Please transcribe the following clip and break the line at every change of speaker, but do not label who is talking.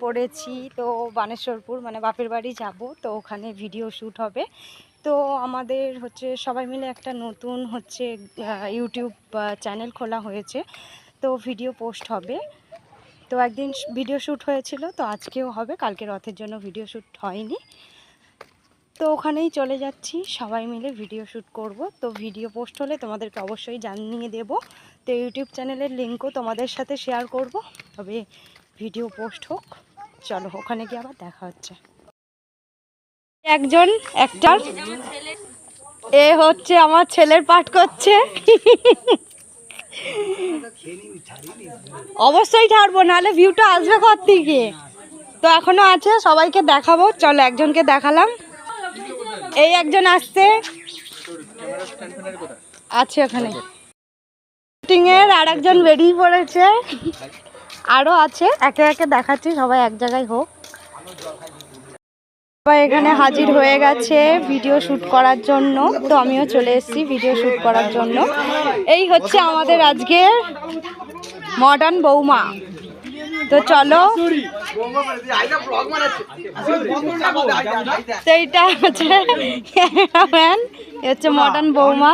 পড়েছি, তো বানেশ্বরপুর মানে বাপের বাড়ি যাব, তো ওখানে ভিডিও শ্যুট হবে। তো আমাদের হচ্ছে সবাই মিলে একটা নতুন হচ্ছে ইউটিউব চ্যানেল খোলা হয়েছে, তো ভিডিও পোস্ট হবে। তো একদিন ভিডিও শ্যুট হয়েছিল, তো আজকেও হবে, কালকে রথের জন্য ভিডিও শ্যুট হয়নি। তো ওখানেই চলে যাচ্ছি, সবাই মিলে ভিডিও শ্যুট করব। তো ভিডিও পোস্ট হলে তোমাদেরকে অবশ্যই জানিয়ে দেব। তো ইউটিউব চ্যানেলের লিঙ্কও তোমাদের সাথে শেয়ার করব, তবে ভিডিও পোস্ট হোক। চলো ওখানে গিয়ে আবার দেখা হচ্ছে। একজন অ্যাক্টর, এ হচ্ছে আমার ছেলের পাঠ করছে। অবশ্যই ছাড়বো, নাহলে ভিউটা আসবে কোথা থেকে। তো এখনো আছে, সবাইকে দেখাবো। চলো একজনকে দেখালাম, এই একজন আসছে, আছে ওখানে শুটিংয়ের, আর একজন বেরিয়ে পড়েছে, আরও আছে, একে একে দেখাচ্ছি, সবাই এক জায়গায় হোক। সবাই এখানে হাজির হয়ে গেছে ভিডিও শ্যুট করার জন্য, তো আমিও চলে এসেছি ভিডিও শ্যুট করার জন্য। এই হচ্ছে আমাদের আজকের মডার্ন বৌমা। তো চলো, সেইটা হচ্ছে ক্যামেরাম্যান, হচ্ছে মডার্ন বৌমা।